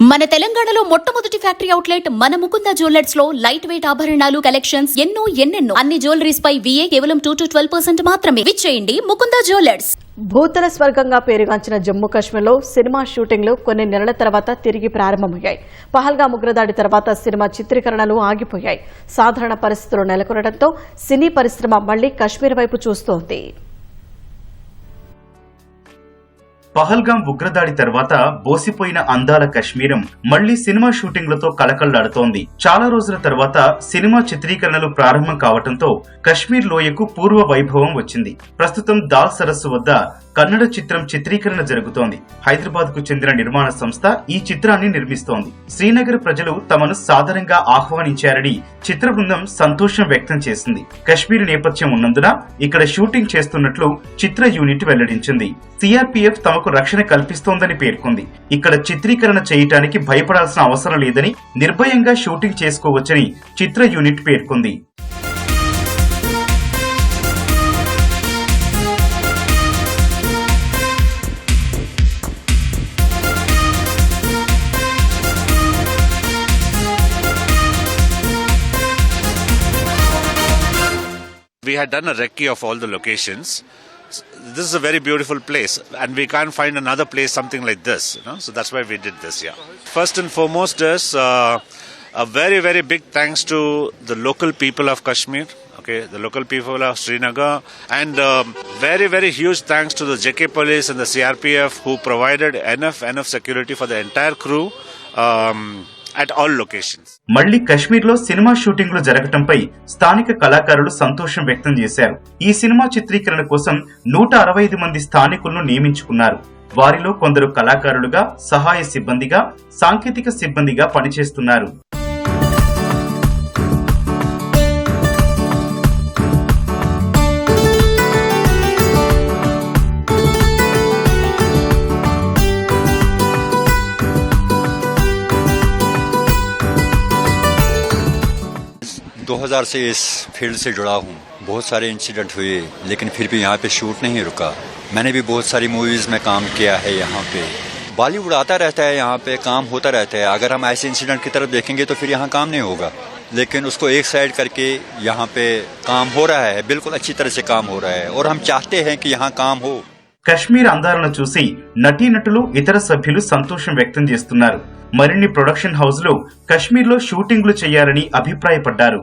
మన తెలంగాణలో మొట్టమొదటి ఫ్యాక్టరీ అవుట్లెట్ మన ముకుంద జ్యువెలర్స్ లో లైట్ వెయిట్ ఆభరణాలు కలెక్షన్స్ ఎన్నెన్నో అన్ని జ్యువెలరీస్ పై VA కేవలం 2 to 12% మాత్రమే. విచ్చేయండి ముకుంద జ్యువెలర్స్. భూతల స్వర్గంగా పేరుగాంచిన జమ్మూ కాశ్మీర్లో సినిమా షూటింగ్లు కొన్ని నెలల తర్వాత తిరిగి ప్రారంభమయ్యాయి. పహల్గామ్ ఉగ్రదాడి తర్వాత సినిమా చిత్రీకరణలు ఆగిపోయాయి. సాధారణ పరిస్థితులు నెలకొనడంతో సినీ పరిశ్రమ మళ్లీ కాశ్మీర్ వైపు చూస్తోంది. పహల్గామ్ ఉగ్రదాడి తర్వాత బోసిపోయిన అందాల కశ్మీరం మళ్లీ సినిమా షూటింగ్లతో కళకళ్లాడుతోంది. చాలా రోజుల తర్వాత సినిమా చిత్రీకరణలు ప్రారంభం కావడంతో కశ్మీర్ లోయకు పూర్వ వైభవం వచ్చింది. ప్రస్తుతం దాల్ సరస్సు వద్ద కన్నడ చిత్రం చిత్రీకరణ జరుగుతోంది. హైదరాబాద్ కు చెందిన నిర్మాణ సంస్థ ఈ చిత్రాన్ని నిర్మిస్తోంది. శ్రీనగర్ ప్రజలు తమను సాదరంగా ఆహ్వానించారని చిత్ర బృందం సంతోషం వ్యక్తం చేసింది. కశ్మీర్ నేపథ్యం ఉన్నందున ఇక్కడ షూటింగ్ చేస్తున్నట్లు చిత్ర యూనిట్ వెల్లడించింది. CRPF తమకు రక్షణ కల్పిస్తోందని పేర్కొంది. ఇక్కడ చిత్రీకరణ చేయటానికి భయపడాల్సిన అవసరం లేదని, నిర్భయంగా షూటింగ్ చేసుకోవచ్చని చిత్ర యూనిట్ పేర్కొంది. We had done a recce of all the locations. This is a very beautiful place, and we can't find another place something like this, you know. So that's why we did this. Yeah. First and foremost is a very, very big thanks to the local people of Kashmir. Okay, the local people of Srinagar, and very, very huge thanks to the JK police and the CRPF who provided enough security for the entire crew. At all locations. మళ్లీ కశ్మీర్ లో cinema షూటింగ్లు జరగటంపై స్థానిక కళాకారులు సంతోషం వ్యక్తం చేశారు. ఈ cinema చిత్రీకరణ కోసం 165 మంది స్థానికులను నియమించుకున్నారు. వారిలో కొందరు కళాకారులుగా, సహాయ సిబ్బందిగా, సాంకేతిక సిబ్బందిగా పనిచేస్తున్నారు. से इस फील्ड से जुड़ा हूँ. बहुत सारे इंसिडेंट हुए, लेकिन फिर भी यहाँ पे शूट नहीं रुका. मैंने भी बहुत सारी मूवीज में काम किया है. यहाँ पे बॉलीवुड आता रहता है, यहाँ पे काम होता रहता है. अगर हम ऐसे इंसिडेंट की तरफ देखेंगे तो फिर यहाँ काम नहीं होगा, लेकिन उसको एक साइड करके यहाँ पे काम हो रहा है. बिल्कुल अच्छी तरह से काम हो रहा है और हम चाहते हैं कि यहाँ काम हो. కశ్మీర్ అందాలను చూసి నటీనటులు, ఇతర సభ్యులు సంతోషం వ్యక్తం చేస్తున్నారు. మరిన్ని ప్రొడక్షన్ హౌస్లు కశ్మీర్లో షూటింగ్లు చేయాలని అభిప్రాయపడ్డారు.